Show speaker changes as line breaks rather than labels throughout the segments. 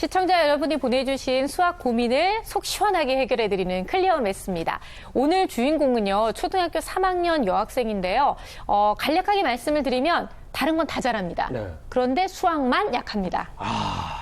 시청자 여러분이 보내주신 수학 고민을 속 시원하게 해결해드리는 클리어 매스입니다. 오늘 주인공은요, 초등학교 3학년 여학생인데요. 간략하게 말씀을 드리면 다른 건 다 잘합니다.
네.
그런데 수학만 약합니다.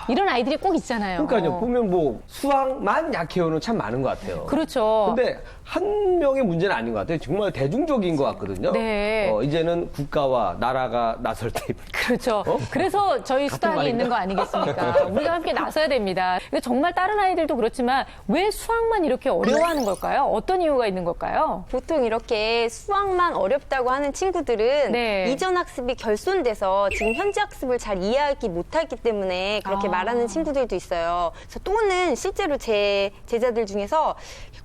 이런 아이들이 꼭 있잖아요.
그러니까요. 보면 뭐 수학만 약해요는 참 많은 것 같아요.
그렇죠.
근데 한 명의 문제는 아닌 것 같아요. 정말 대중적인 것 같거든요.
네.
이제는 국가와 나라가 나설 때.
그렇죠. 그래서 저희 수당이
말인가?
있는 거 아니겠습니까? 우리가 함께 나서야 됩니다. 근데 정말 다른 아이들도 그렇지만 왜 수학만 이렇게 어려워하는 걸까요? 어떤 이유가 있는 걸까요?
보통 이렇게 수학만 어렵다고 하는 친구들은
네.
이전 학습이 결손돼서 지금 현재 학습을 잘 이해하기 못하기 때문에 그렇게 말하는 친구들도 있어요. 그래서 또는 실제로 제 제자들 중에서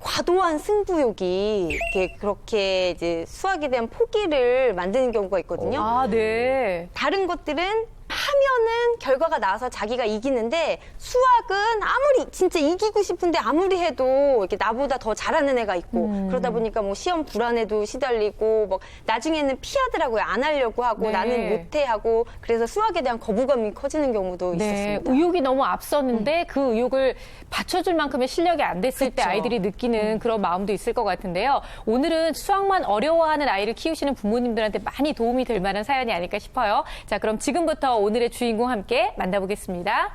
과도한 승부욕이 이렇게 그렇게 이제 수학에 대한 포기를 만드는 경우가 있거든요.
아, 네.
다른 것들은 하면은 결과가 나와서 자기가 이기는데 수학은 아무리 진짜 이기고 싶은데 아무리 해도 이렇게 나보다 더 잘하는 애가 있고 그러다 보니까 뭐 시험 불안에도 시달리고 뭐 나중에는 피하더라고요. 안 하려고 하고
네.
나는 못해 하고 그래서 수학에 대한 거부감이 커지는 경우도
네,
있었습니다.
의욕이 너무 앞섰는데 그 의욕을 받쳐줄 만큼의 실력이 안 됐을 때
그쵸.
아이들이 느끼는 그런 마음도 있을 것 같은데요. 오늘은 수학만 어려워하는 아이를 키우시는 부모님들한테 많이 도움이 될 만한 사연이 아닐까 싶어요. 자, 그럼 지금부터 오늘의 주인공 함께 만나보겠습니다.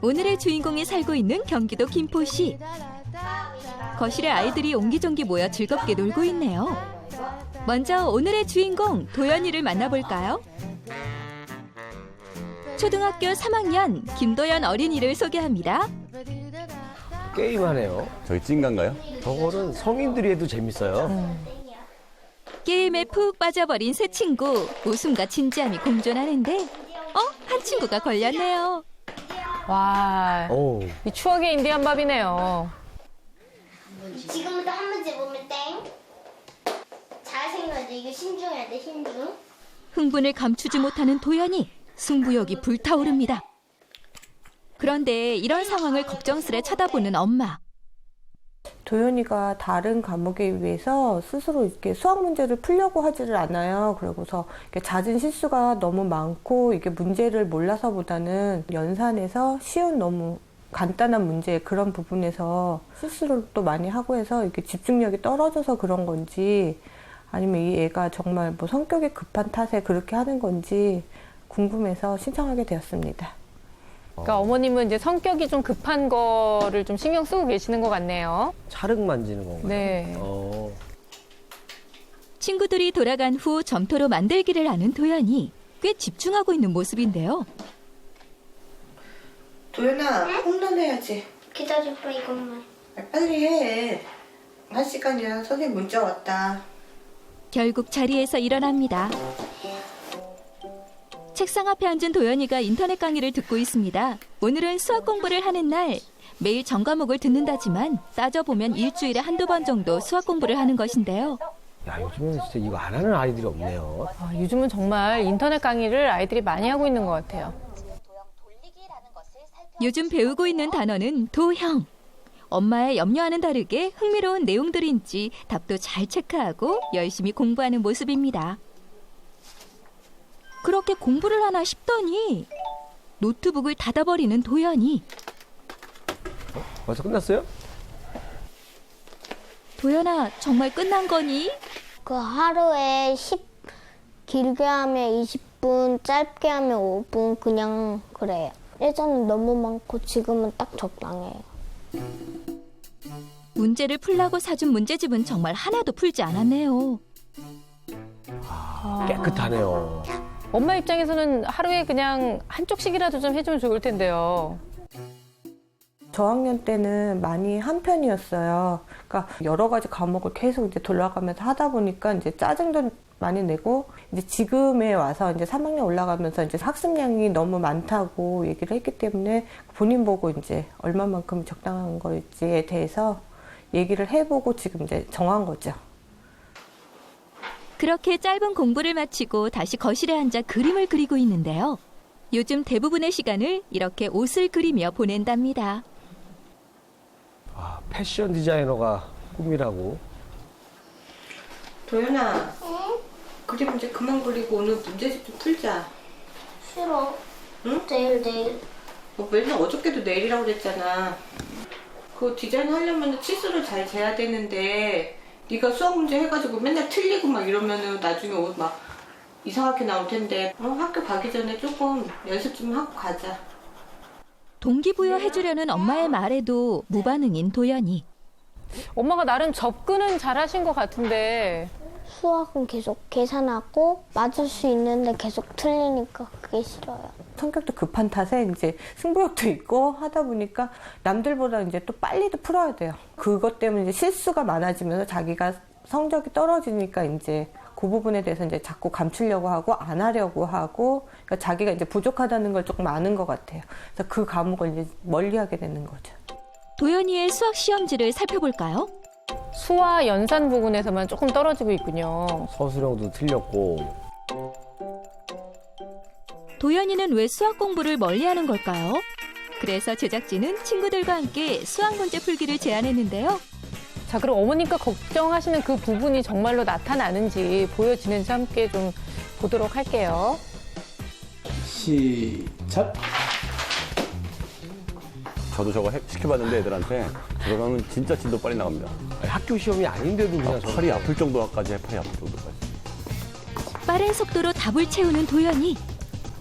오늘의 주인공이 살고 있는 경기도 김포시. 거실에 아이들이 옹기종기 모여 즐겁게 놀고 있네요. 먼저 오늘의 주인공 도연이를 만나볼까요? 초등학교 3학년 김도연 어린이를 소개합니다.
게임하네요.
저희 찐간가요?
저거는 성인들이 해도 재밌어요.
게임에 푹 빠져버린 새 친구. 웃음과 진지함이 공존하는데 한 친구가 걸렸네요.
와,
오.
이 추억의 인디안 밥이네요.
지금부터 한 문제 보면 땡. 잘 생각해. 이거 신중해야 돼, 신중.
흥분을 감추지 못하는 도연이. 승부욕이 불타오릅니다. 그런데 이런 상황을 걱정스레 쳐다보는 엄마.
도연이가 다른 과목에 비해서 스스로 이렇게 수학 문제를 풀려고 하지를 않아요. 그러고서 이렇게 잦은 실수가 너무 많고 이게 문제를 몰라서보다는 연산해서 쉬운 너무 간단한 문제 그런 부분에서 실수를 또 많이 하고 해서 이렇게 집중력이 떨어져서 그런 건지 아니면 이 애가 정말 뭐 성격이 급한 탓에 그렇게 하는 건지 궁금해서 신청하게 되었습니다.
그러니까 어머님은 이제 성격이 좀 급한 거를 좀 신경 쓰고 계시는 것 같네요.
차륵 만지는 건가요?
네.
친구들이 돌아간 후 점토로 만들기를 하는 도연이 꽤 집중하고 있는 모습인데요.
도연아, 홈런 해야지.
기다려봐, 이것만.
빨리 해. 한 시간이야. 선생님 문자 왔다.
결국 자리에서 일어납니다. 책상 앞에 앉은 도연이가 인터넷 강의를 듣고 있습니다. 오늘은 수학 공부를 하는 날. 매일 전 과목을 듣는다지만 따져보면 일주일에 한두 번 정도 수학 공부를 하는 것인데요.
야, 요즘은 진짜 이거 안 하는 아이들이 없네요.
요즘은 정말 인터넷 강의를 아이들이 많이 하고 있는 것 같아요.
요즘 배우고 있는 단어는 도형. 엄마의 염려와는 다르게 흥미로운 내용들인지 답도 잘 체크하고 열심히 공부하는 모습입니다. 그렇게 공부를 하나 싶더니 노트북을 닫아버리는 도연이.
벌써 끝났어요?
도연아, 정말 끝난 거니?
그 하루에 길게 하면 20분, 짧게 하면 5분, 그냥 그래요. 예전엔 너무 많고 지금은 딱 적당해요.
문제를 풀라고 사준 문제집은 정말 하나도 풀지 않았네요.
깨끗하네요.
엄마 입장에서는 하루에 그냥 한쪽씩이라도 좀 해주면 좋을 텐데요.
저학년 때는 많이 한 편이었어요. 그러니까 여러 가지 과목을 계속 이제 돌아가면서 하다 보니까 이제 짜증도 많이 내고 이제 지금에 와서 이제 3학년 올라가면서 이제 학습량이 너무 많다고 얘기를 했기 때문에 본인 보고 이제 얼마만큼 적당한 걸지에 대해서 얘기를 해보고 지금 이제 정한 거죠.
그렇게 짧은 공부를 마치고 다시 거실에 앉아 그림을 그리고 있는데요. 요즘 대부분의 시간을 이렇게 옷을 그리며 보낸답니다.
패션 디자이너가 꿈이라고.
도연아, 그림 이제 그만 그리고 오늘 문제집 좀 풀자.
싫어.
응?
내일.
뭐 맨날 어저께도 내일이라고 그랬잖아. 그 디자인 하려면 치수를 잘 재야 되는데 네가 수학 문제 해가지고 맨날 틀리고 막 이러면은 나중에 옷 막 이상하게 나올 텐데 학교 가기 전에 조금 연습 좀 하고 가자.
동기부여 해주려는 엄마의 말에도 무반응인 도연이.
엄마가 나름 접근은 잘하신 것 같은데
수학은 계속 계산하고 맞을 수 있는데 계속 틀리니까 그게 싫어요.
성격도 급한 탓에 이제 승부욕도 있고 하다 보니까 남들보다 이제 또 빨리도 풀어야 돼요. 그것 때문에 이제 실수가 많아지면서 자기가 성적이 떨어지니까 이제 그 부분에 대해서 이제 자꾸 감추려고 하고 안 하려고 하고 그러니까 자기가 이제 부족하다는 걸 조금 아는 것 같아요. 그래서 그 과목을 이제 멀리하게 되는 거죠.
도연이의 수학 시험지를 살펴볼까요?
수와 연산 부분에서만 조금 떨어지고 있군요.
서술형도 틀렸고.
도연이는 왜 수학 공부를 멀리하는 걸까요? 그래서 제작진은 친구들과 함께 수학 문제 풀기를 제안했는데요.
자, 그럼 어머니가 걱정하시는 그 부분이 정말로 나타나는지 보여지는지 함께 좀 보도록 할게요.
시작.
저도 저거 시켜봤는데 애들한테 저러면 진짜 진도 빨리 나갑니다.
학교 시험이 아닌데도 그냥
팔이 아플 정도까지 해, 팔이 아플 정도까지.
빠른 속도로 답을 채우는 도연이.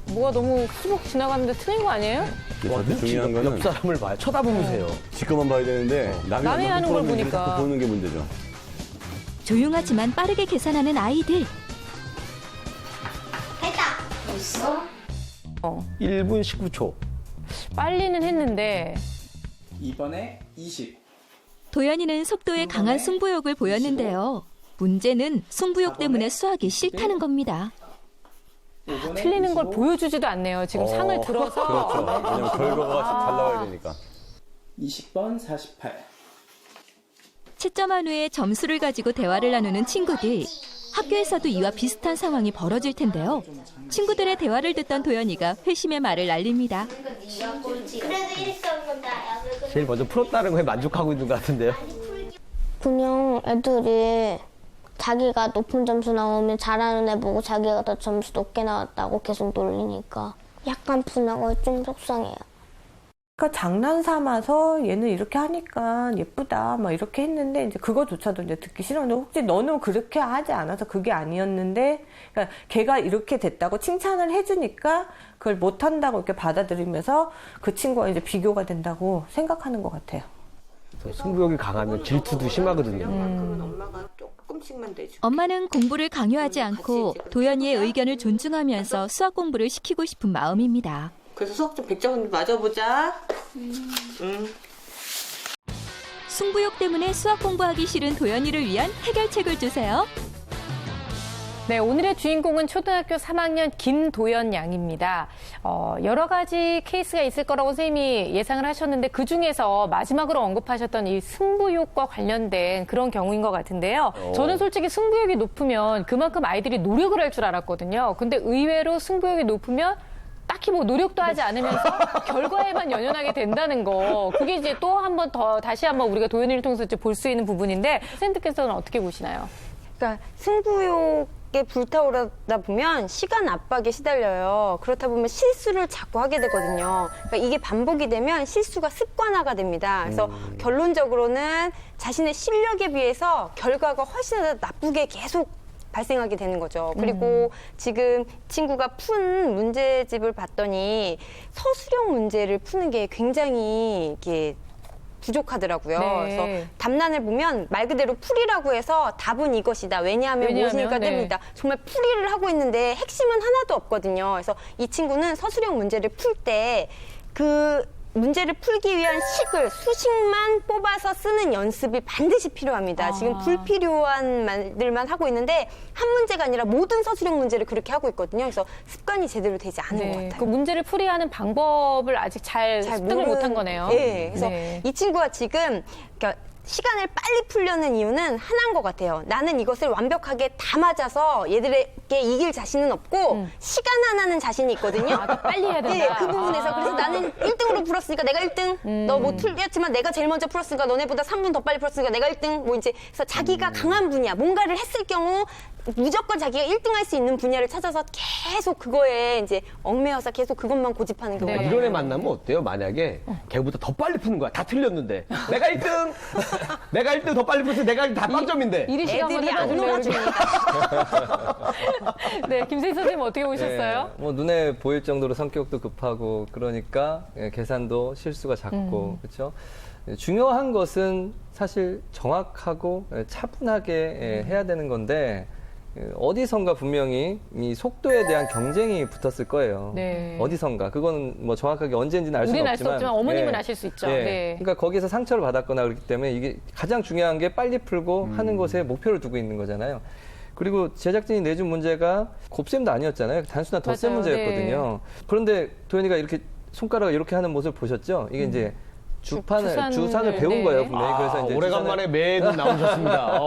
뭐가 너무 쑥 지나가는데 틀린 거 아니에요?
근데 중요한
옆
거는
사람을 봐요. 쳐다보면서요.
지금만 봐야 되는데
남이 하는 걸 보니까.
자꾸 보는 게 문제죠.
조용하지만 빠르게 계산하는 아이들.
1분 19초.
빨리는 했는데
2번에 20.
도연이는 속도에 강한 승부욕을 보였는데요. 문제는 승부욕 때문에 수학이 싫다는 겁니다.
틀리는 걸 보여주지도 않네요. 지금 상을 들어서.
그렇죠. 왜냐면 결과가 잘 나와야 되니까.
20번 48.
채점한 후에 점수를 가지고 대화를 나누는 친구들. 학교에서도 이와 비슷한 상황이 벌어질 텐데요. 친구들의 대화를 듣던 도연이가 회심의 말을 날립니다.
제일 먼저 풀었다는 거에 만족하고 있는 것 같은데요.
그냥 애들이 자기가 높은 점수 나오면 잘하는 애 보고 자기가 더 점수 높게 나왔다고 계속 놀리니까 약간 분하고 좀 속상해요.
그러니까 장난 삼아서 얘는 이렇게 하니까 예쁘다 막 이렇게 했는데 이제 그거조차도 이제 듣기 싫었는데 혹시 너는 그렇게 하지 않아서 그게 아니었는데 그러니까 걔가 이렇게 됐다고 칭찬을 해주니까 그걸 못한다고 이렇게 받아들이면서 그 친구가 이제 비교가 된다고 생각하는 것 같아요.
승부욕이 강하면 질투도 심하거든요.
그만큼은 엄마가 조금씩만 내줘.
엄마는 공부를 강요하지 않고 도연이의 의견을 존중하면서 수학 공부를 시키고 싶은 마음입니다.
그래서 수학 좀 100점 맞아보자.
승부욕 때문에 수학 공부하기 싫은 도연이를 위한 해결책을 주세요.
네, 오늘의 주인공은 초등학교 3학년 김도연 양입니다. 여러 가지 케이스가 있을 거라고 선생님이 예상을 하셨는데 그중에서 마지막으로 언급하셨던 이 승부욕과 관련된 그런 경우인 것 같은데요. 저는 솔직히 승부욕이 높으면 그만큼 아이들이 노력을 할 줄 알았거든요. 근데 의외로 승부욕이 높으면 딱히 뭐 노력도 하지 않으면서 결과에만 연연하게 된다는 거. 그게 이제 또 한 번 더 다시 한번 우리가 도연이를 통해서 볼 수 있는 부분인데 선생님께서는 어떻게 보시나요?
그러니까 승부욕에 불타오르다 보면 시간 압박에 시달려요. 그렇다 보면 실수를 자꾸 하게 되거든요. 그러니까 이게 반복이 되면 실수가 습관화가 됩니다. 그래서 결론적으로는 자신의 실력에 비해서 결과가 훨씬 더 나쁘게 계속 발생하게 되는 거죠. 그리고 지금 친구가 푼 문제집을 봤더니 서술형 문제를 푸는 게 굉장히 이게 부족하더라고요.
네.
그래서 답란을 보면 말 그대로 풀이라고 해서 답은 이것이다. 왜냐하면 무엇이니까
네.
됩니다. 정말 풀이를 하고 있는데 핵심은 하나도 없거든요. 그래서 이 친구는 서술형 문제를 풀 때 그 문제를 풀기 위한 식을 수식만 뽑아서 쓰는 연습이 반드시 필요합니다. 지금 불필요한 말들만 하고 있는데 한 문제가 아니라 모든 서술형 문제를 그렇게 하고 있거든요. 그래서 습관이 제대로 되지 않은 것
그
같아요.
문제를 풀이하는 방법을 아직 잘 습득을 못한 거네요.
네, 그래서
네.
이 친구가 지금 그러니까 시간을 빨리 풀려는 이유는 하나인 것 같아요. 나는 이것을 완벽하게 다 맞아서 얘들에게 이길 자신은 없고 시간 하나는 자신이 있거든요.
더 빨리 해야 된다.
네, 그 부분에서 그래서 나는 1등으로 풀었으니까 내가 1등. 너 뭐 틀렸지만 내가 제일 먼저 풀었으니까 너네보다 3분 더 빨리 풀었으니까 내가 1등. 뭐 이제 그래서 자기가 강한 분야, 뭔가를 했을 경우 무조건 자기가 1등할 수 있는 분야를 찾아서 계속 그거에 이제 얽매여서 계속 그것만 고집하는 경우가
네.
이런 애 만나면 어때요? 만약에 걔보다 더 빨리 푸는 거야. 다 틀렸는데. 내가 1등! 내가 1등 더 빨리 풀어서 내가 다 빵점인데.
이리 씨가 한번
애들이 안
해봐줄래요?
놀아줍니다.
네, 김세희 선생님 어떻게 보셨어요?
뭐 눈에 보일 정도로 성격도 급하고 그러니까 계산도 실수가 잦고 그렇죠. 중요한 것은 사실 정확하고 차분하게 해야 되는 건데 어디선가 분명히 이 속도에 대한 경쟁이 붙었을 거예요.
네.
어디선가 그건 뭐 정확하게 언제인지는 알 수는
우리는 알 수
없지만,
없지만 어머님은
예.
아실 수 있죠.
예.
네.
그러니까 거기서 상처를 받았거나 그렇기 때문에 이게 가장 중요한 게 빨리 풀고 하는 것에 목표를 두고 있는 거잖아요. 그리고 제작진이 내준 문제가 곱셈도 아니었잖아요. 단순한 덧셈
맞아요.
문제였거든요. 그런데 도현이가 이렇게 손가락을 이렇게 하는 모습을 보셨죠? 이게 이제 주산을 배운
네.
거예요, 분명히. 그래서 이제
오래간만에 매도 나오셨습니다.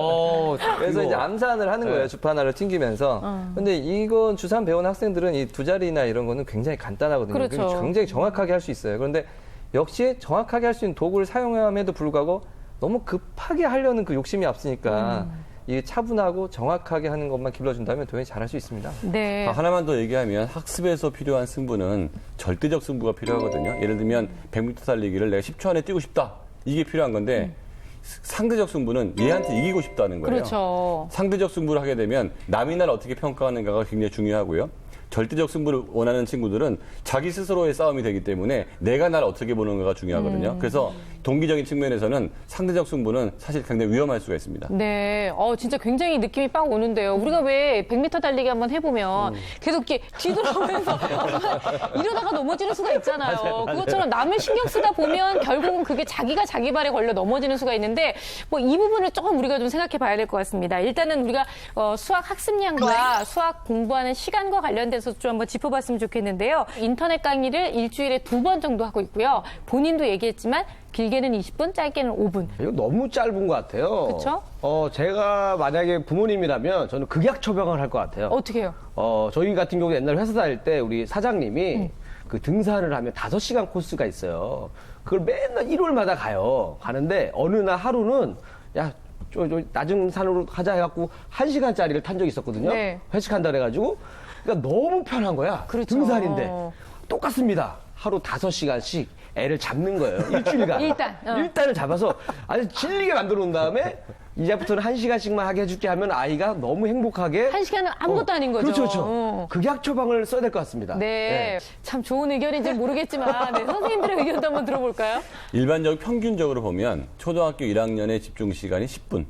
그래서 이제 암산을 하는 거예요, 주판알을 튕기면서. 근데 이건 주산 배운 학생들은 이 두 자리나 이런 거는 굉장히 간단하거든요.
그렇죠.
그게 굉장히 정확하게 할 수 있어요. 그런데 역시 정확하게 할 수 있는 도구를 사용함에도 불구하고 너무 급하게 하려는 그 욕심이 앞서니까 이게 차분하고 정확하게 하는 것만 길러준다면 도현이 잘할 수 있습니다.
네.
하나만 더 얘기하면 학습에서 필요한 승부는 절대적 승부가 필요하거든요. 예를 들면 100m 달리기를 내가 10초 안에 뛰고 싶다. 이게 필요한 건데 상대적 승부는 얘한테 이기고 싶다는 거예요.
그렇죠.
상대적 승부를 하게 되면 남이 날 어떻게 평가하는가가 굉장히 중요하고요. 절대적 승부를 원하는 친구들은 자기 스스로의 싸움이 되기 때문에 내가 날 어떻게 보는가가 중요하거든요. 그래서 동기적인 측면에서는 상대적 승부는 사실 굉장히 위험할 수가 있습니다.
네, 진짜 굉장히 느낌이 빡 오는데요. 우리가 왜 100m 달리기 한번 해보면 계속 이렇게 뒤돌아오면서 이러다가 넘어지는 수가 있잖아요. 그것처럼 남을 신경 쓰다 보면 결국은 그게 자기가 자기 발에 걸려 넘어지는 수가 있는데 뭐 이 부분을 조금 우리가 좀 생각해 봐야 될 것 같습니다. 일단은 우리가 수학 학습량과 수학 공부하는 시간과 관련돼서 좀 한번 짚어봤으면 좋겠는데요. 인터넷 강의를 일주일에 2번 정도 하고 있고요. 본인도 얘기했지만 길게는 20분, 짧게는 5분.
이거 너무 짧은 것 같아요.
그쵸?
제가 만약에 부모님이라면 저는 극약 처방을 할 것 같아요.
어떻게 해요?
저희 같은 경우는 옛날 회사 다닐 때 우리 사장님이 그 등산을 하면 5시간 코스가 있어요. 그걸 맨날 일요일마다 가요. 가는데 어느 날 하루는 야, 저 낮은 산으로 가자 해갖고 1시간짜리를 탄 적이 있었거든요.
네.
회식한다 그래가지고. 그러니까 너무 편한 거야.
그렇죠.
등산인데. 똑같습니다. 하루 5시간씩 애를 잡는 거예요. 일주일간. 일단을 잡아서 아주 질리게 만들어 놓은 다음에 이제부터는 1시간씩만 하게 해줄게 하면 아이가 너무 행복하게.
1시간은 아무것도 아닌 거죠.
그렇죠. 극약 처방을 써야 될 것 같습니다.
네. 참 좋은 의견인지 모르겠지만 네, 선생님들의 의견도 한번 들어볼까요?
일반적으로 평균적으로 보면 초등학교 1학년의 집중 시간이 10분.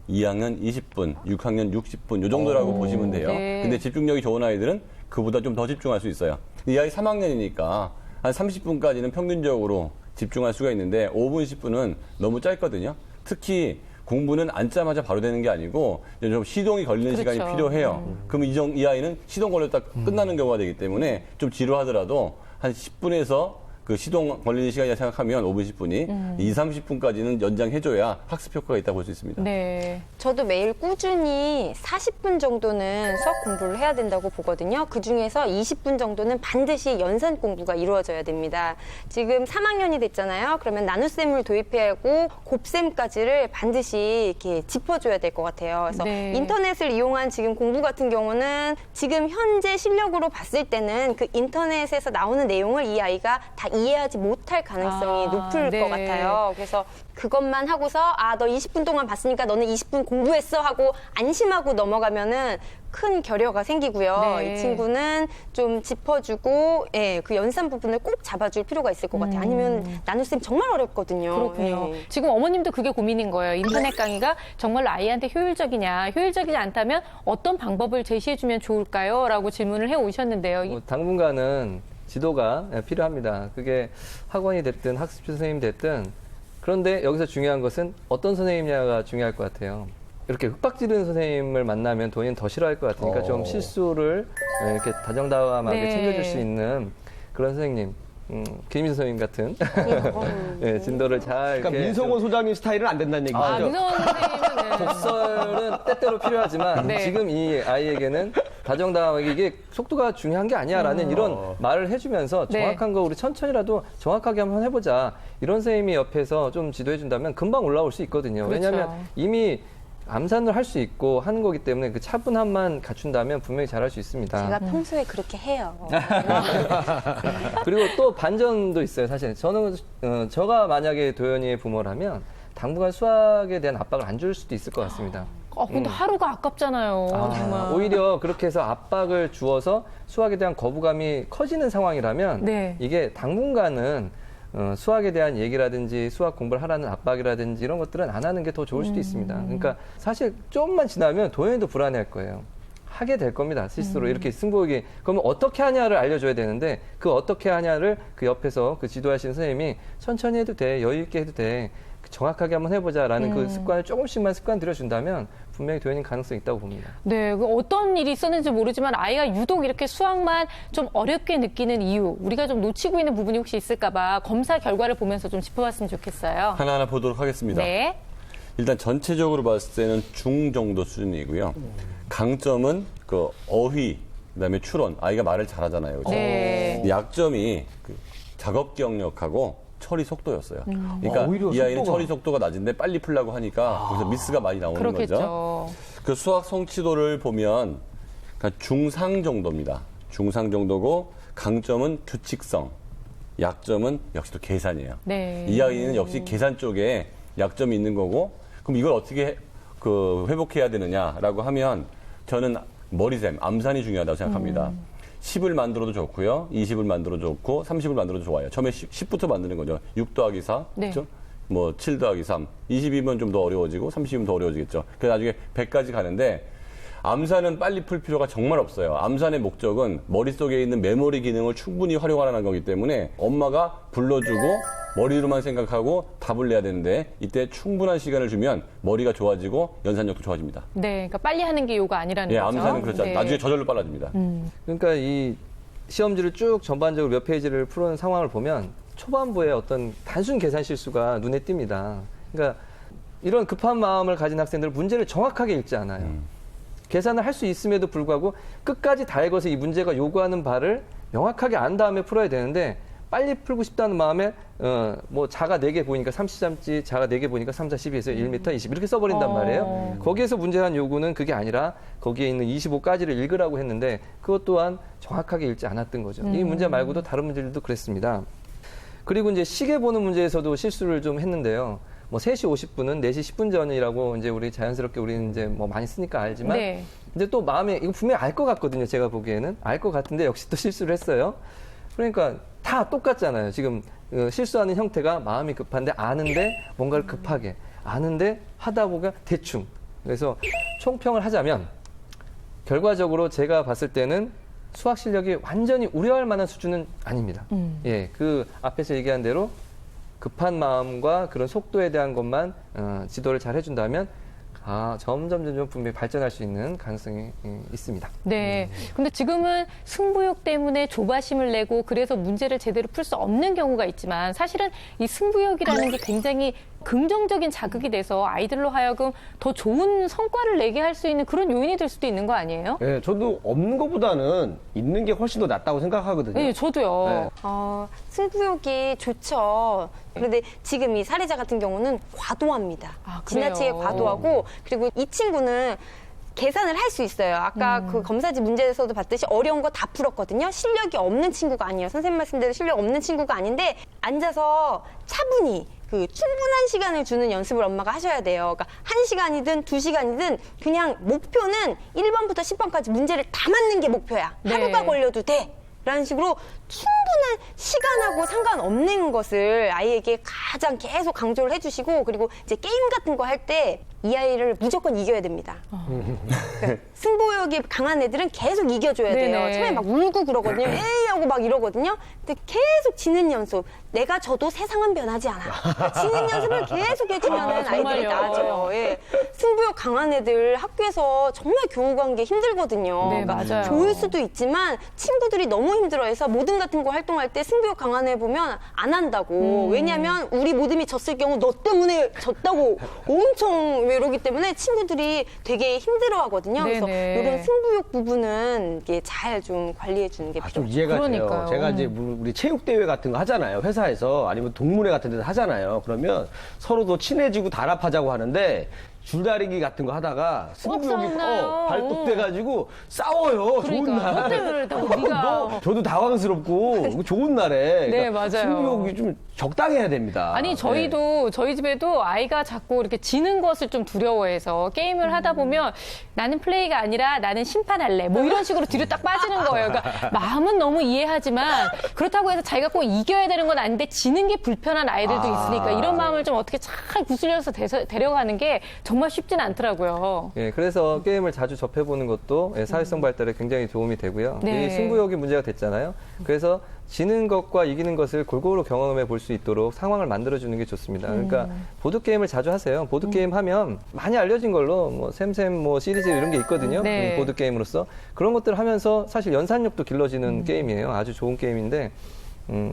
2학년 20분, 6학년 60분, 요 정도라고 보시면 돼요.
네.
근데 집중력이 좋은 아이들은 그보다 좀 더 집중할 수 있어요. 이 아이 3학년이니까 한 30분까지는 평균적으로 집중할 수가 있는데 5분, 10분은 너무 짧거든요. 특히 공부는 앉자마자 바로 되는 게 아니고 좀 시동이 걸리는
그렇죠.
시간이 필요해요. 그럼 이 아이는 시동 걸렸다 끝나는 경우가 되기 때문에 좀 지루하더라도 한 10분에서 그 시동 걸리는 시간이라 생각하면 5분, 10분이 20, 30분까지는 연장해줘야 학습 효과가 있다고 볼 수 있습니다.
네.
저도 매일 꾸준히 40분 정도는 수학 공부를 해야 된다고 보거든요. 그중에서 20분 정도는 반드시 연산 공부가 이루어져야 됩니다. 지금 3학년이 됐잖아요. 그러면 나눗셈을 도입해야 하고 곱셈까지를 반드시 이렇게 짚어줘야 될 것 같아요. 그래서
네.
인터넷을 이용한 지금 공부 같은 경우는 지금 현재 실력으로 봤을 때는 그 인터넷에서 나오는 내용을 이 아이가 다 이해하지 못할 가능성이 높을
네.
것 같아요. 그래서 그것만 하고서 너 20분 동안 봤으니까 너는 20분 공부했어 하고 안심하고 넘어가면은 큰 결여가 생기고요.
네.
이 친구는 좀 짚어주고 그 연산 부분을 꼭 잡아줄 필요가 있을 것 같아요. 아니면 나눗셈 정말 어렵거든요.
그렇군요.
예.
지금 어머님도 그게 고민인 거예요. 인터넷 강의가 정말로 아이한테 효율적이냐, 효율적이지 않다면 어떤 방법을 제시해주면 좋을까요? 라고 질문을 해오셨는데요.
뭐 당분간은 지도가 필요합니다. 그게 학원이 됐든 학습 선생님 됐든 그런데 여기서 중요한 것은 어떤 선생님냐가 중요할 것 같아요. 이렇게 윽박지르는 선생님을 만나면 돈이 더 싫어할 것 같으니까 좀 실수를 이렇게 다정다감하게
네.
챙겨줄 수 있는 그런 선생님. 김인성님 같은 예, 진도를 잘.
그러니까 민성원 소장님 스타일은 안 된다는 얘기죠.
아, 민성원 선생님은 네.
독설은 때때로 필요하지만
네.
지금 이 아이에게는 다정다감하게 이게 속도가 중요한 게 아니야라는 이런 말을 해주면서
네.
정확한 거 우리 천천히라도 정확하게 한번 해보자. 이런 선생님이 옆에서 좀 지도해준다면 금방 올라올 수 있거든요.
그렇죠.
왜냐하면 이미 암산을 할 수 있고 하는 거기 때문에 그 차분함만 갖춘다면 분명히 잘할 수 있습니다.
제가 평소에 그렇게 해요.
그리고 또 반전도 있어요. 사실 저는 저가 만약에 도연이의 부모라면 당분간 수학에 대한 압박을 안 줄 수도 있을 것 같습니다.
근데 하루가 아깝잖아요. 정말.
오히려 그렇게 해서 압박을 주어서 수학에 대한 거부감이 커지는 상황이라면
네.
이게 당분간은 수학에 대한 얘기라든지 수학 공부를 하라는 압박이라든지 이런 것들은 안 하는 게 더 좋을 수도 있습니다. 그러니까 사실 조금만 지나면 도연이도 불안해할 거예요. 하게 될 겁니다. 스스로 이렇게 승부욕이. 그러면 어떻게 하냐를 알려줘야 되는데 그 어떻게 하냐를 그 옆에서 그 지도하시는 선생님이 천천히 해도 돼, 여유 있게 해도 돼, 정확하게 한번 해보자라는 그 습관을 조금씩만 습관 들여준다면 분명히 도연이 가능성이 있다고 봅니다.
네, 그 어떤 일이 있었는지 모르지만 아이가 유독 이렇게 수학만 좀 어렵게 느끼는 이유, 우리가 좀 놓치고 있는 부분이 혹시 있을까봐 검사 결과를 보면서 좀 짚어봤으면 좋겠어요.
하나하나 보도록 하겠습니다.
네.
일단 전체적으로 봤을 때는 중 정도 수준이고요. 강점은 그 어휘, 그다음에 추론. 아이가 말을 잘하잖아요. 그렇죠?
네.
약점이 그 작업 기억력하고 처리 속도였어요. 그러니까
오히려
이 아이는
속도가.
처리 속도가 낮은데 빨리 풀려고 하니까 거기서 미스가 많이 나오는
그렇겠죠.
거죠. 그 수학 성취도를 보면 그러니까 중상 정도입니다. 중상 정도고 강점은 규칙성, 약점은 역시 또 계산이에요.
네.
이 아이는 역시 계산 쪽에 약점이 있는 거고, 그럼 이걸 어떻게 회복해야 되느냐라고 하면 저는 머리샘, 암산이 중요하다고 생각합니다. 10을 만들어도 좋고요. 20을 만들어도 좋고 30을 만들어도 좋아요. 처음에 10부터 만드는 거죠. 6 더하기 4,
네.
그렇죠? 뭐 7 더하기 3, 20이면 좀 더 어려워지고 30이면 더 어려워지겠죠. 그래서 나중에 100까지 가는데 암산은 빨리 풀 필요가 정말 없어요. 암산의 목적은 머릿속에 있는 메모리 기능을 충분히 활용하라는 거기 때문에 엄마가 불러주고 머리로만 생각하고 답을 내야 되는데 이때 충분한 시간을 주면 머리가 좋아지고 연산력도 좋아집니다.
네, 그러니까 빨리 하는 게 요가 아니라는
예,
거죠.
암산은 그렇죠.
네.
나중에 저절로 빨라집니다.
그러니까 이 시험지를 쭉 전반적으로 몇 페이지를 풀어낸 상황을 보면 초반부에 어떤 단순 계산 실수가 눈에 띕니다. 그러니까 이런 급한 마음을 가진 학생들은 문제를 정확하게 읽지 않아요. 계산을 할 수 있음에도 불구하고 끝까지 다 읽어서 이 문제가 요구하는 바를 명확하게 안 다음에 풀어야 되는데 빨리 풀고 싶다는 마음에 뭐 자가 4개 보이니까 30cm, 자가 4개 보니까 3, 4, 12에서 1m 20 이렇게 써버린단 말이에요. 거기에서 문제한 요구는 그게 아니라 거기에 있는 25까지를 읽으라고 했는데 그것 또한 정확하게 읽지 않았던 거죠. 이 문제 말고도 다른 문제들도 그랬습니다. 그리고 이제 시계 보는 문제에서도 실수를 좀 했는데요. 뭐 3시 50분은 4시 10분 전이라고 이제 우리 자연스럽게 우리는 이제 뭐 많이 쓰니까 알지만
네.
근데 또 마음에 이거 분명히 알 것 같거든요. 제가 보기에는 알 것 같은데 역시 또 실수를 했어요. 그러니까 다 똑같잖아요. 지금 실수하는 형태가 마음이 급한데 아는데 뭔가를 급하게 아는데 하다 보면 대충. 그래서 총평을 하자면 결과적으로 제가 봤을 때는 수학 실력이 완전히 우려할 만한 수준은 아닙니다. 예, 그 앞에서 얘기한 대로 급한 마음과 그런 속도에 대한 것만 지도를 잘 해준다면 점점 분명히 발전할 수 있는 가능성이 있습니다.
네. 근데 지금은 승부욕 때문에 조바심을 내고 그래서 문제를 제대로 풀 수 없는 경우가 있지만 사실은 이 승부욕이라는 게 굉장히 긍정적인 자극이 돼서 아이들로 하여금 더 좋은 성과를 내게 할 수 있는 그런 요인이 될 수도 있는 거 아니에요?
네, 저도 없는 것보다는 있는 게 훨씬 더 낫다고 생각하거든요.
네, 저도요.
네.
승부욕이 좋죠. 그런데 지금 이 사례자 같은 경우는 과도합니다.
아, 그래요?
지나치게 과도하고 그리고 이 친구는 계산을 할 수 있어요. 아까 그 검사지 문제에서도 봤듯이 어려운 거 다 풀었거든요. 실력이 없는 친구가 아니에요. 선생님 말씀대로 실력 없는 친구가 아닌데 앉아서 차분히 그 충분한 시간을 주는 연습을 엄마가 하셔야 돼요. 그러니까 1시간이든 2시간이든 그냥 목표는 1번부터 10번까지 문제를 다 맞는 게 목표야.
네.
하루가 걸려도 돼. 라는 식으로 충분한 시간하고 상관없는 것을 아이에게 가장 계속 강조를 해주시고 그리고 이제 게임 같은 거 할 때 이 아이를 무조건 이겨야 됩니다. 그러니까 승부욕이 강한 애들은 계속 이겨줘야 돼요.
네네.
처음에 막 울고 그러거든요. 에이 하고 하고 막 이러거든요. 근데 계속 지는 연습. 내가 져도 세상은 변하지 않아. 그러니까 지는 연습을 계속 해주면 아이들이
정말요?
나아져요. 예. 승부욕 강한 애들 학교에서 정말 교우 관계 힘들거든요.
네,
그러니까
맞아요.
좋을 수도 있지만 친구들이 너무 힘들어해서 모든 같은 거 활동할 때 승부욕 강한 애 보면 안 한다고. 왜냐하면 우리 모듬이 졌을 경우 너 때문에 졌다고 엄청 외로기 때문에 친구들이 되게 힘들어하거든요. 그래서
네네.
이런 승부욕 부분은 이게 잘 좀 관리해 주는 게
좀
필요해요.
이해가
그러니까요.
돼요. 제가 이제 우리 체육대회 같은 거 하잖아요. 회사에서 아니면 동문회 같은 데서 하잖아요. 그러면 서로 더 친해지고 단합하자고 하는데 줄다리기 같은 거 하다가 승부욕이
싸웠나요?
발동돼가지고 싸워요. 좋은
그러니까. 너
날.
때문에 그랬다고 네가.
저도 당황스럽고 좋은 날에.
네,
그러니까
맞아요.
승부욕이 좀 적당해야 됩니다.
아니 저희도 저희 집에도 아이가 자꾸 이렇게 지는 것을 좀 두려워해서 게임을 하다 보면 나는 플레이가 아니라 나는 심판할래 뭐 이런 식으로 뒤로 딱 빠지는 거예요. 그러니까 마음은 너무 이해하지만 그렇다고 해서 자기가 꼭 이겨야 되는 건 아닌데 지는 게 불편한 아이들도 있으니까 이런 마음을 좀 어떻게 잘 구슬려서 데려가는 게 정말 쉽진 않더라고요.
예, 그래서 게임을 자주 접해보는 것도 예, 사회성 발달에 굉장히 도움이 되고요.
네.
이 승부욕이 문제가 됐잖아요. 그래서 지는 것과 이기는 것을 골고루 경험해 볼 수 있도록 상황을 만들어주는 게 좋습니다. 그러니까 보드게임을 자주 하세요. 보드게임 하면 많이 알려진 걸로 뭐 샘샘 뭐 시리즈 이런 게 있거든요.
네.
보드게임으로서. 그런 것들을 하면서 사실 연산력도 길러지는 게임이에요. 아주 좋은 게임인데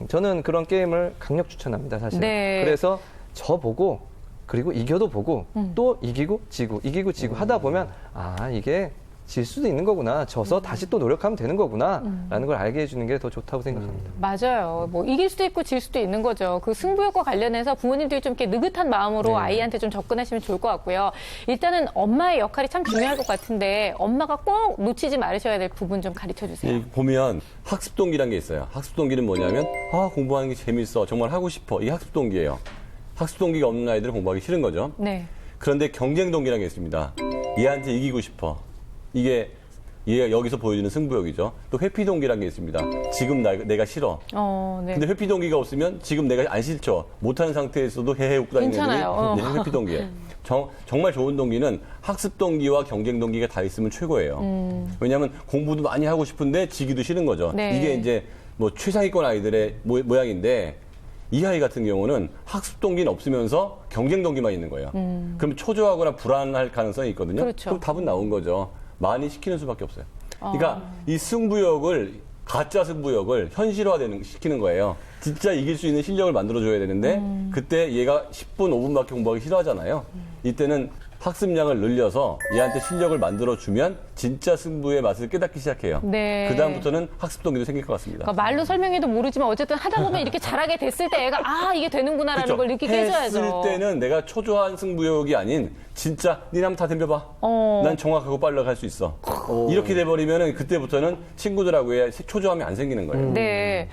저는 그런 게임을 강력 추천합니다. 사실.
네.
그래서 저보고 그리고 이겨도 보고 또 이기고 지고 하다 보면 아 이게 질 수도 있는 거구나. 져서 다시 또 노력하면 되는 거구나. 라는 걸 알게 해주는 게 더 좋다고 생각합니다.
맞아요. 뭐 이길 수도 있고 질 수도 있는 거죠. 그 승부욕과 관련해서 부모님들이 좀 이렇게 느긋한 마음으로 아이한테 좀 접근하시면 좋을 것 같고요. 일단은 엄마의 역할이 참 중요할 것 같은데 엄마가 꼭 놓치지 말으셔야 될 부분 좀 가르쳐 주세요.
이 보면 학습 동기란 게 있어요. 학습 동기는 뭐냐면 공부하는 게 재밌어. 정말 하고 싶어. 이게 학습 동기예요. 학습 동기가 없는 아이들은 공부하기 싫은 거죠.
네.
그런데 경쟁 동기라는 게 있습니다. 얘한테 이기고 싶어. 이게 얘가 여기서 보여주는 승부욕이죠. 또 회피 동기라는 게 있습니다. 지금 내가 싫어.
네.
근데 회피 동기가 없으면 지금 내가 안 싫죠. 못하는 상태에서도 헤헤 웃고 다니는
괜찮아요.
애들이 이제 회피 동기예요. 정말 좋은 동기는 학습 동기와 경쟁 동기가 다 있으면 최고예요. 왜냐하면 공부도 많이 하고 싶은데 지기도 싫은 거죠.
네.
이게 이제 뭐 최상위권 아이들의 모양인데 이 아이 같은 경우는 학습 동기는 없으면서 경쟁 동기만 있는 거예요. 그럼 초조하거나 불안할 가능성이 있거든요.
그렇죠.
그럼 답은 나온 거죠. 많이 시키는 수밖에 없어요. 그러니까 이 승부욕을 가짜 승부욕을 시키는 거예요. 진짜 이길 수 있는 실력을 만들어줘야 되는데 그때 얘가 10분, 5분밖에 공부하기 싫어하잖아요. 이때는 학습량을 늘려서 얘한테 실력을 만들어주면 진짜 승부의 맛을 깨닫기 시작해요.
네.
그다음부터는 학습 동기도 생길 것 같습니다.
그러니까 말로 설명해도 모르지만 어쨌든 하다 보면 이렇게 잘하게 됐을 때 애가 이게 되는구나라는
그렇죠.
걸 느끼게 해줘야죠.
했을 때는 내가 초조한 승부욕이 아닌 진짜 니네 한번 다 덤벼봐. 난 정확하고 빨리 갈 수 있어. 이렇게 돼버리면 그때부터는 친구들하고의 초조함이 안 생기는 거예요.
네.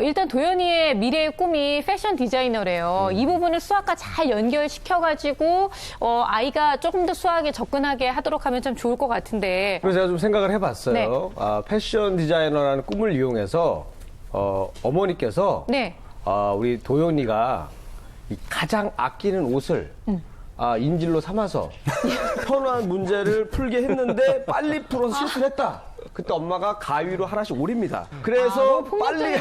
일단 도연이의 미래의 꿈이 패션 디자이너래요. 이 부분을 수학과 잘 연결시켜가지고 아이가 조금 더 수학에 접근하게 하도록 하면 참 좋을 것 같은데.
그래서 제가 좀 생각을 해봤어요.
네.
패션 디자이너라는 꿈을 이용해서 어머니께서
네.
우리 도연이가 이 가장 아끼는 옷을 인질로 삼아서 현안 문제를 풀게 했는데 빨리 풀어서 실수를 했다. 그때 엄마가 가위로 하나씩 오립니다. 그래서 빨리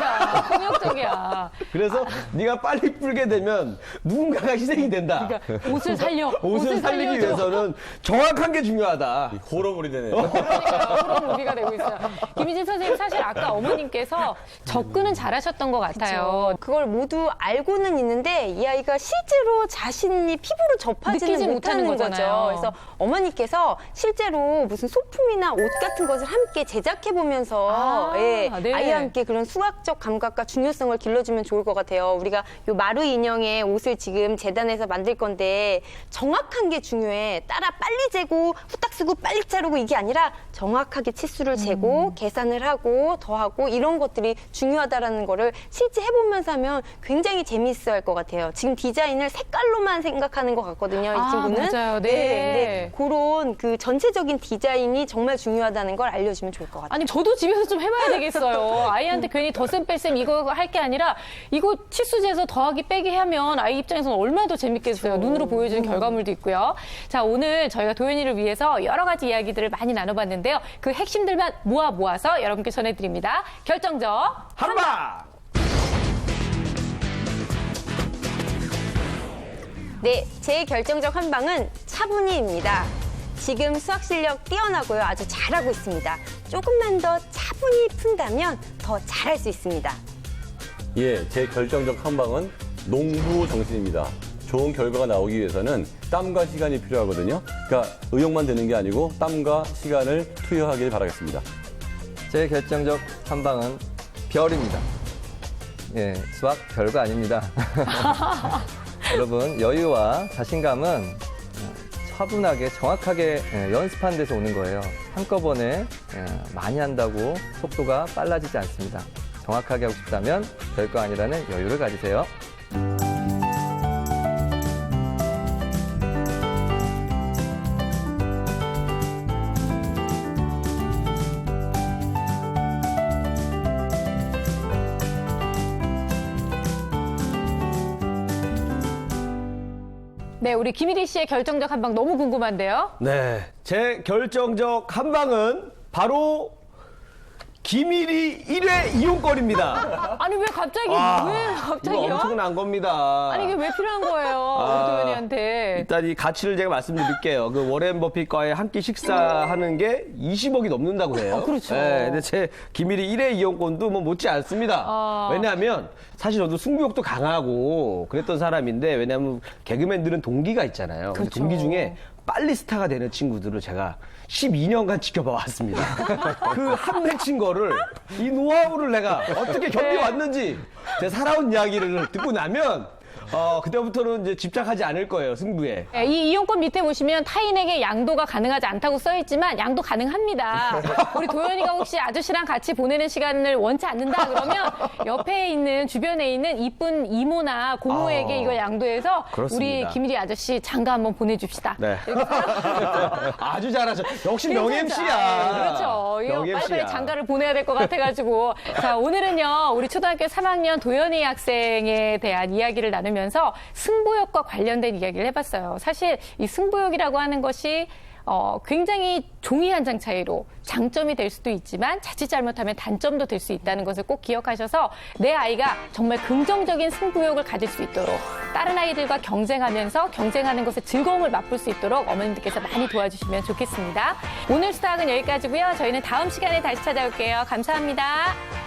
폭력적이야.
그래서 네가 빨리 풀게 되면 누군가가 희생이 된다.
그러니까 옷을 살려.
옷을 살리기
살려줘.
위해서는 정확한 게 중요하다.
호러물이 되네요.
그러니까 그런 무기가 되고 있어요. 김희진 선생님 사실 아까 어머님께서 접근은 잘하셨던 것 같아요.
그걸 모두 알고는 있는데 이 아이가 실제로 자신이 피부로 접하지는
느끼지 못하는
못하는 거죠.
거잖아요.
그래서 어머니께서 실제로 무슨 소품이나 옷 같은 것을 함께 제작해 보면서
네.
아이와 함께 그런 수학적 감각과 중요성을 길러주면 좋을 것 같아요. 우리가 요 마루 인형의 옷을 지금 재단해서 만들 건데 정확한 게 중요해. 따라 빨리 재고 후딱 쓰고 빨리 자르고 이게 아니라 정확하게 치수를 재고 계산을 하고 더하고 이런 것들이 중요하다라는 거를 실제 해보면서 하면 굉장히 재미있어 할 것 같아요. 지금 디자인을 색깔로만 생각하는 것 같거든요. 이 친구는.
맞아요. 네.
근데 그런 그 전체적인 디자인이 정말 중요하다는 걸 알려주면 좋을 것 같아요.
아니 저도 집에서 좀 해봐야 되겠어요. 아이한테 괜히 덧셈 뺄셈 이거 할 게 아니라 이거 치수제에서 더하기 빼기 하면 아이 입장에서는 얼마나 더 재밌겠어요. 눈으로 보여주는 결과물도 있고요. 자, 오늘 저희가 도연이를 위해서 여러 가지 이야기들을 많이 나눠봤는데요. 그 핵심들만 모아서 여러분께 전해드립니다. 결정적
한방!
네, 제 결정적 한방은 차분히입니다. 지금 수학 실력 뛰어나고요. 아주 잘하고 있습니다. 조금만 더 차분히 푼다면 더 잘할 수 있습니다.
예, 제 결정적 한방은 농부 정신입니다. 좋은 결과가 나오기 위해서는 땀과 시간이 필요하거든요. 그러니까 의욕만 되는 게 아니고 땀과 시간을 투여하길 바라겠습니다.
제 결정적 한방은 별입니다. 예, 수학 별거 아닙니다. 여러분, 여유와 자신감은 차분하게 정확하게 연습하는 데서 오는 거예요. 한꺼번에 많이 한다고 속도가 빨라지지 않습니다. 정확하게 하고 싶다면 별거 아니라는 여유를 가지세요.
네, 우리 김일희 씨의 결정적 한방 너무 궁금한데요.
네, 제 결정적 한방은 바로 김일희 1회 이용권입니다.
아니 왜 갑자기
아,
왜 갑자기요?
이거 엄청난 겁니다.
아니 이게 왜 필요한 거예요? 우리 도연이한테.
일단 이 가치를 제가 말씀드릴게요. 그 워렌 버핏과의 한 끼 식사하는 게 20억이 넘는다고 해요.
그렇죠.
네, 근데 제 김일희 1회 이용권도 뭐 못지 않습니다. 왜냐하면 사실 저도 승부욕도 강하고 그랬던 사람인데 왜냐하면 개그맨들은 동기가 있잖아요. 근데
그렇죠.
동기 중에 빨리 스타가 되는 친구들을 제가 12년간 지켜봐 왔습니다. 그 한맺힌 거를 이 노하우를 내가 어떻게 견뎌왔는지 제 살아온 이야기를 듣고 나면 그때부터는 이제 집착하지 않을 거예요, 승부에.
네, 이 이용권 밑에 보시면 타인에게 양도가 가능하지 않다고 써있지만 양도 가능합니다. 우리 도연이가 혹시 아저씨랑 같이 보내는 시간을 원치 않는다 그러면 옆에 있는 주변에 있는 이쁜 이모나 고모에게 이걸 양도해서
그렇습니다.
우리 김일희 아저씨 장가 한번 보내줍시다.
네. 아주 잘하셔. 역시 명
괜찮다.
MC야.
그렇죠. 이거
명
빨리빨리
MC 야.
장가를 보내야 될 것 같아가지고. 자, 오늘은요, 우리 초등학교 3학년 도연이 학생에 대한 이야기를 나누면서 승부욕과 관련된 이야기를 해봤어요. 사실 이 승부욕이라고 하는 것이 굉장히 종이 한 장 차이로 장점이 될 수도 있지만 자칫 잘못하면 단점도 될 수 있다는 것을 꼭 기억하셔서 내 아이가 정말 긍정적인 승부욕을 가질 수 있도록 다른 아이들과 경쟁하면서 경쟁하는 것의 즐거움을 맛볼 수 있도록 어머님들께서 많이 도와주시면 좋겠습니다. 오늘 수학은 여기까지고요. 저희는 다음 시간에 다시 찾아올게요. 감사합니다.